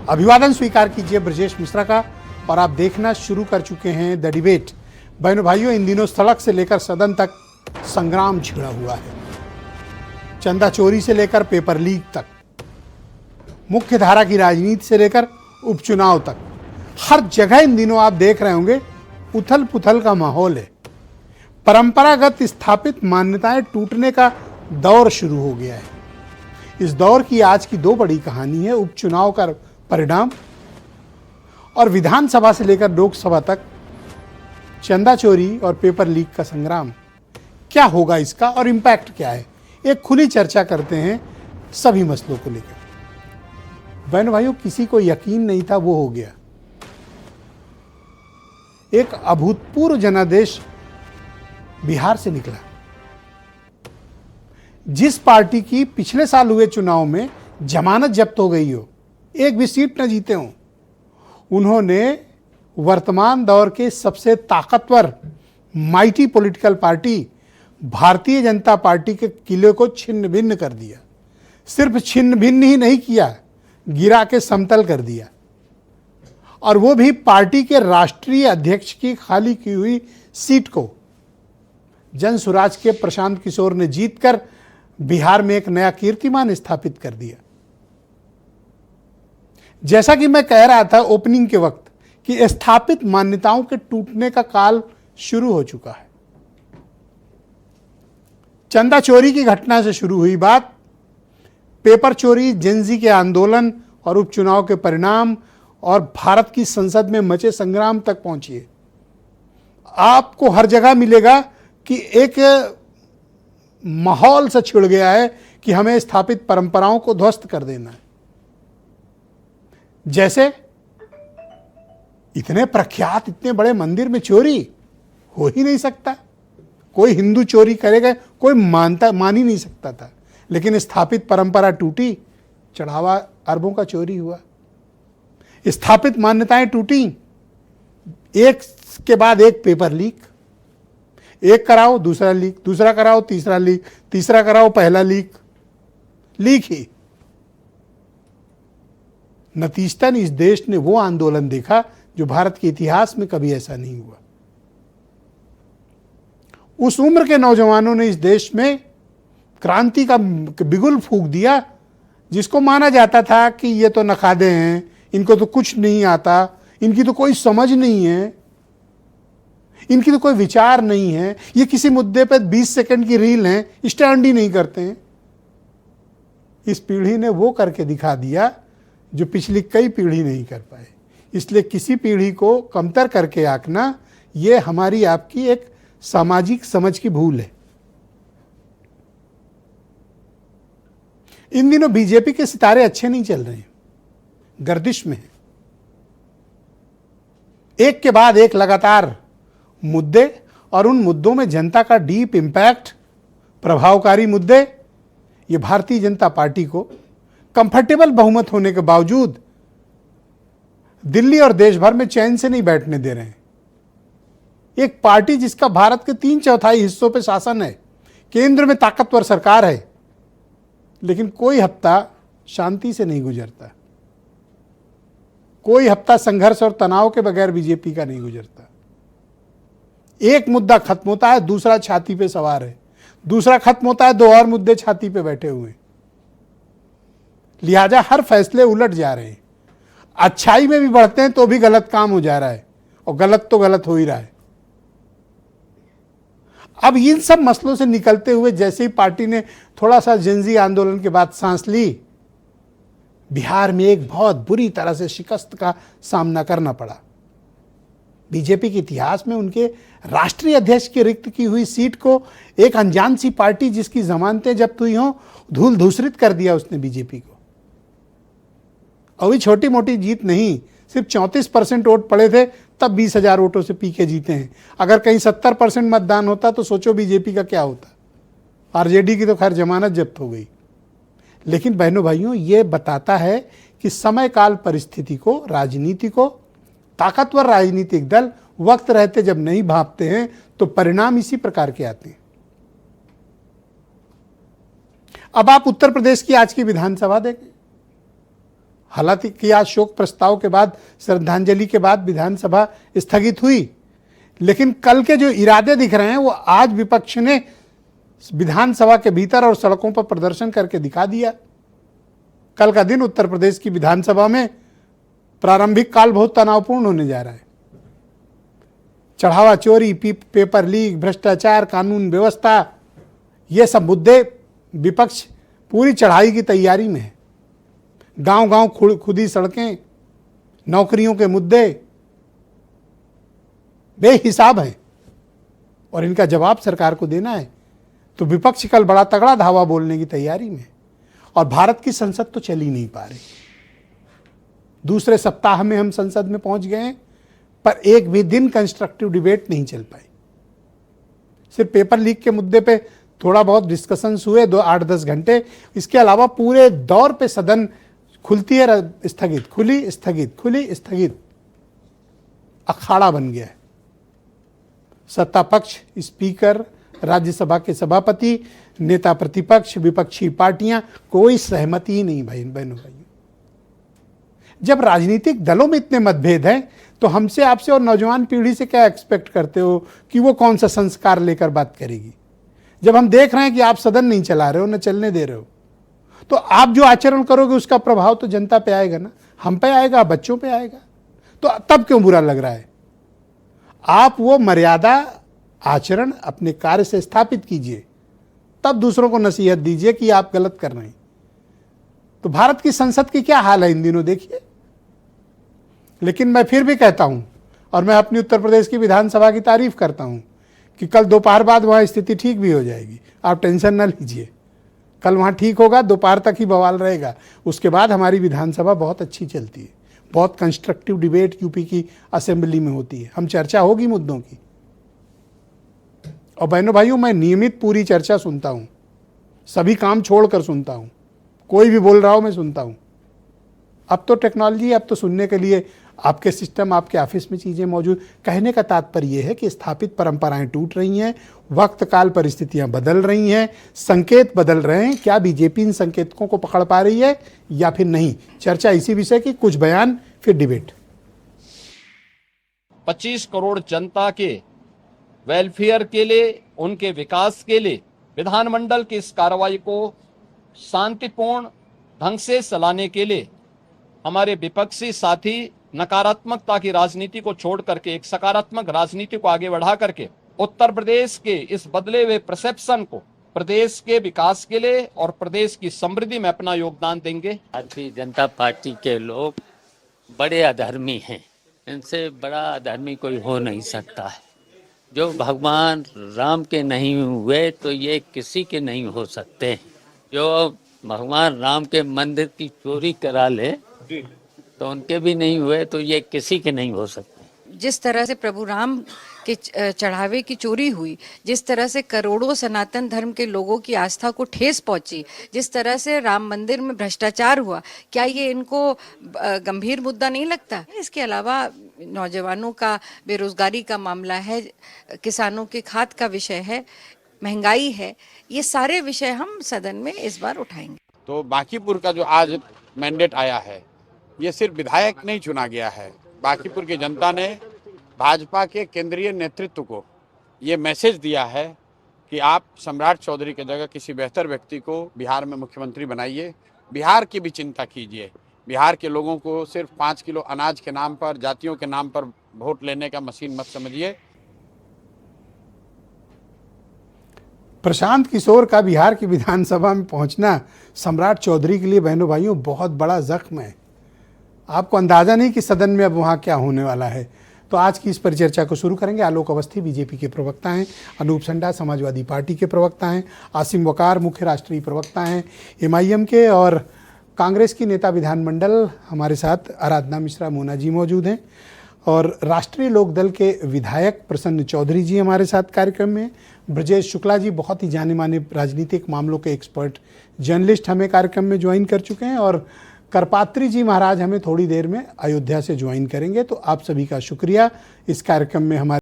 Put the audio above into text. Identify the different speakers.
Speaker 1: अभिवादन स्वीकार कीजिए ब्रजेश मिश्रा का और आप देखना शुरू कर चुके हैं द डिबेट। बहनों भाइयों, इन दिनों सड़क से लेकर सदन तक संग्राम छिड़ा हुआ है। चंदा चोरी से लेकर पेपर लीक तक, मुख्य धारा की राजनीति से लेकर उपचुनाव तक, हर जगह इन दिनों आप देख रहे होंगे उथल पुथल का माहौल है। परंपरागत स्थापित मान्यताएं टूटने का दौर शुरू हो गया है। इस दौर की आज की दो बड़ी कहानी है, उपचुनाव का परिणाम और विधानसभा से लेकर लोकसभा तक चंदा चोरी और पेपर लीक का संग्राम। क्या होगा इसका और इम्पैक्ट क्या है, एक खुली चर्चा करते हैं सभी मसलों को लेकर। बहन भाइयों, किसी को यकीन नहीं था वो हो गया। एक अभूतपूर्व जनादेश बिहार से निकला। जिस पार्टी की पिछले साल हुए चुनाव में जमानत जब्त हो गई हो, एक भी सीट न जीते हों, उन्होंने वर्तमान दौर के सबसे ताकतवर mighty political party Bharatiya Janata party के किले को छिन्न भिन्न कर दिया। सिर्फ छिन्न भिन्न ही नहीं किया, गिरा के समतल कर दिया। और वो भी पार्टी के राष्ट्रीय अध्यक्ष की खाली की हुई सीट को जन सुराज के प्रशांत किशोर ने जीतकर बिहार में एक नया कीर्तिमान स्थापित कर दिया। जैसा कि मैं कह रहा था ओपनिंग के वक्त कि स्थापित मान्यताओं के टूटने का काल शुरू हो चुका है। चंदा चोरी की घटना से शुरू हुई बात, पेपर चोरी, जेनजी के आंदोलन और उपचुनाव के परिणाम और भारत की संसद में मचे संग्राम तक पहुंचिए। आपको हर जगह मिलेगा कि एक माहौल से छिड़ गया है कि हमें स्थापित परंपराओं को ध्वस्त कर देना है। जैसे इतने प्रख्यात, इतने बड़े मंदिर में चोरी हो ही नहीं सकता। कोई हिंदू चोरी करेगा, कोई मान ही नहीं सकता था। लेकिन स्थापित परंपरा टूटी, चढ़ावा अरबों का चोरी हुआ। स्थापित मान्यताएं टूटी, एक के बाद एक पेपर लीक। एक कराओ दूसरा लीक, दूसरा कराओ तीसरा लीक, तीसरा कराओ पहला लीक, लीक ही। नतीजतन इस देश ने वो आंदोलन देखा जो भारत के इतिहास में कभी ऐसा नहीं हुआ। उस उम्र के नौजवानों ने इस देश में क्रांति का बिगुल फूंक दिया, जिसको माना जाता था कि ये तो नखादे हैं, इनको तो कुछ नहीं आता, इनकी तो कोई समझ नहीं है, इनकी तो कोई विचार नहीं है, ये किसी मुद्दे पर 20 सेकंड की रील हैं, स्टैंड ही नहीं करते हैं। इस पीढ़ी ने वो करके दिखा दिया जो पिछली कई पीढ़ी नहीं कर पाए। इसलिए किसी पीढ़ी को कमतर करके आंकना, ये हमारी आपकी एक सामाजिक समझ की भूल है। इन दिनों बीजेपी के सितारे अच्छे नहीं चल रहे हैं, गर्दिश में है। एक के बाद एक लगातार मुद्दे और उन मुद्दों में जनता का डीप इंपैक्ट, प्रभावकारी मुद्दे, ये भारतीय जनता पार्टी को कंफर्टेबल बहुमत होने के बावजूद दिल्ली और देश भर में चैन से नहीं बैठने दे रहे हैं। एक पार्टी जिसका भारत के 3/4 हिस्सों पे शासन है, केंद्र में ताकतवर सरकार है, लेकिन कोई हफ्ता शांति से नहीं गुजरता, कोई हफ्ता संघर्ष और तनाव के बगैर बीजेपी का नहीं गुजरता। एक मुद्दा खत्म होता है, दूसरा छाती पे सवार है, दूसरा खत्म होता है, दो और मुद्दे छाती पे बैठे हुए हैं। लिहाजा हर फैसले उलट जा रहे हैं। अच्छाई में भी बढ़ते हैं तो भी गलत काम हो जा रहा है, और गलत तो गलत हो ही रहा है। अब इन सब मसलों से निकलते हुए जैसे ही पार्टी ने थोड़ा सा जेनजी आंदोलन के बाद सांस ली, बिहार में एक बहुत बुरी तरह से शिकस्त का सामना करना पड़ा। बीजेपी के इतिहास में उनके राष्ट्रीय अध्यक्ष की रिक्त की हुई सीट को एक अनजान सी पार्टी जिसकी जमानतें जब्त हुई हों, धूल धूसरित कर दिया उसने बीजेपी को। अभी छोटी मोटी जीत नहीं, सिर्फ 34% वोट पड़े थे, तब 20,000 वोटों से पी के जीते हैं। अगर कहीं 70% मतदान होता तो सोचो बीजेपी का क्या होता। आरजेडी की तो खैर जमानत जब्त हो गई। लेकिन बहनों भाइयों, ये बताता है कि समय काल परिस्थिति को, राजनीति को, ताकतवर राजनीतिक दल वक्त रहते जब नहीं भांपते हैं तो परिणाम इसी प्रकार के आते हैं। अब आप उत्तर प्रदेश की आज की विधानसभा देखें, हालांकि आज शोक प्रस्ताव के बाद, श्रद्धांजलि के बाद विधानसभा स्थगित हुई, लेकिन कल के जो इरादे दिख रहे हैं वो आज विपक्ष ने विधानसभा के भीतर और सड़कों पर प्रदर्शन करके दिखा दिया। कल का दिन उत्तर प्रदेश की विधानसभा में प्रारंभिक काल बहुत तनावपूर्ण होने जा रहा है। चढ़ावा चोरी, पेपर लीक, भ्रष्टाचार, कानून व्यवस्था, ये सब मुद्दे विपक्ष पूरी चढ़ाई की तैयारी में है। गांव गांव खुदी सड़कें, नौकरियों के मुद्दे बेहिसाब हैं और इनका जवाब सरकार को देना है। तो विपक्ष कल बड़ा तगड़ा धावा बोलने की तैयारी में है और भारत की संसद तो चल ही नहीं पा रही। दूसरे सप्ताह में हम संसद में पहुंच गए पर एक भी दिन कंस्ट्रक्टिव डिबेट नहीं चल पाई। सिर्फ पेपर लीक के मुद्दे पे थोड़ा बहुत डिस्कशंस हुए 8-10 घंटे। इसके अलावा पूरे दौर पे सदन खुलती है स्थगित, खुली स्थगित, खुली स्थगित, अखाड़ा बन गया है। सत्ता पक्ष, स्पीकर, राज्यसभा के सभापति, नेता प्रतिपक्ष, विपक्षी पार्टियां, कोई सहमति ही नहीं बहनों भाइयों। जब राजनीतिक दलों में इतने मतभेद हैं तो हमसे, आपसे और नौजवान पीढ़ी से क्या एक्सपेक्ट करते हो कि वो कौन सा संस्कार लेकर बात करेगी? जब हम देख रहे हैं कि आप सदन नहीं चला रहे हो, न चलने दे रहे हो, तो आप जो आचरण करोगे उसका प्रभाव तो जनता पे आएगा ना, हम पे आएगा, बच्चों पे आएगा। तो तब क्यों बुरा लग रहा है? आप वो मर्यादा आचरण अपने कार्य से स्थापित कीजिए, तब दूसरों को नसीहत दीजिए कि आप गलत कर रहे हैं। तो भारत की संसद की क्या हाल है इन दिनों देखिए। लेकिन मैं फिर भी कहता हूं और मैं अपनी उत्तर प्रदेश की विधानसभा की तारीफ करता हूं कि कल दोपहर बाद वहां स्थिति ठीक भी हो जाएगी। आप टेंशन ना लीजिए, कल वहां ठीक होगा, दोपहर तक ही बवाल रहेगा। उसके बाद हमारी विधानसभा बहुत अच्छी चलती है, बहुत कंस्ट्रक्टिव डिबेट यूपी की असेंबली में होती है, हम चर्चा होगी मुद्दों की। और बहनों भाइयों, मैं नियमित पूरी चर्चा सुनता हूं, सभी काम छोड़कर सुनता हूं, कोई भी बोल रहा हो मैं सुनता हूं। अब तो टेक्नोलॉजी, अब तो सुनने के लिए आपके सिस्टम, आपके ऑफिस में चीज़ें मौजूद। कहने का तात्पर्य यह है कि स्थापित परंपराएं टूट रही हैं, वक्त काल परिस्थितियां बदल रही हैं, संकेत बदल रहे हैं। क्या बीजेपी इन संकेतों को पकड़ पा रही है या फिर नहीं? चर्चा इसी विषय की, कुछ बयान फिर डिबेट।
Speaker 2: 25 करोड़ जनता के वेलफेयर के लिए, उनके विकास के लिए विधानमंडल की इस कार्रवाई को शांतिपूर्ण ढंग से चलाने के लिए हमारे विपक्षी साथी नकारात्मकता की राजनीति को छोड़ करके एक सकारात्मक राजनीति को आगे बढ़ा करके उत्तर प्रदेश के इस बदले हुए परसेप्शन को प्रदेश के विकास के लिए और प्रदेश की समृद्धि में अपना योगदान देंगे।
Speaker 3: भारतीय जनता पार्टी के लोग बड़े अधर्मी हैं, इनसे बड़ा अधर्मी कोई हो नहीं सकता है। जो भगवान राम के नहीं हुए तो ये किसी के नहीं हो सकते। जो भगवान राम के मंदिर की चोरी करा ले तो उनके भी नहीं हुए तो ये किसी के नहीं हो सकते।
Speaker 4: जिस तरह से प्रभु राम के चढ़ावे की चोरी हुई, जिस तरह से करोड़ों सनातन धर्म के लोगों की आस्था को ठेस पहुंची, जिस तरह से राम मंदिर में भ्रष्टाचार हुआ, क्या ये इनको गंभीर मुद्दा नहीं लगता? इसके अलावा नौजवानों का बेरोजगारी का मामला है, किसानों के खाद का विषय है, महंगाई है, ये सारे विषय हम सदन में इस बार उठाएंगे।
Speaker 5: तो बांकीपुर का जो आज मैंडेट आया है, ये सिर्फ विधायक नहीं चुना गया है। बांकीपुर की जनता ने भाजपा के केंद्रीय नेतृत्व को ये मैसेज दिया है कि आप सम्राट चौधरी की जगह किसी बेहतर व्यक्ति को बिहार में मुख्यमंत्री बनाइए, बिहार की भी चिंता कीजिए। बिहार के लोगों को सिर्फ 5 किलो अनाज के नाम पर, जातियों के नाम पर वोट लेने का मशीन मत समझिए।
Speaker 1: प्रशांत किशोर का बिहार की विधानसभा में पहुंचना सम्राट चौधरी के लिए बहनों भाइयों बहुत बड़ा जख्म है। आपको अंदाजा नहीं कि सदन में अब वहाँ क्या होने वाला है। तो आज की इस परिचर्चा को शुरू करेंगे। आलोक अवस्थी बीजेपी के प्रवक्ता हैं, अनूप संडा समाजवादी पार्टी के प्रवक्ता हैं, आसिम वकार मुख्य राष्ट्रीय प्रवक्ता हैं एमआईएम के, और कांग्रेस की नेता विधानमंडल हमारे साथ आराधना मिश्रा मोना जी मौजूद हैं, और राष्ट्रीय लोकदल के विधायक प्रसन्न चौधरी जी हमारे साथ कार्यक्रम में। ब्रजेश शुक्ला जी बहुत ही जाने माने राजनीतिक मामलों के एक्सपर्ट जर्नलिस्ट हमें कार्यक्रम में ज्वाइन कर चुके हैं, और करपात्री जी महाराज हमें थोड़ी देर में अयोध्या से ज्वाइन करेंगे। तो आप सभी का शुक्रिया इस कार्यक्रम में हमारे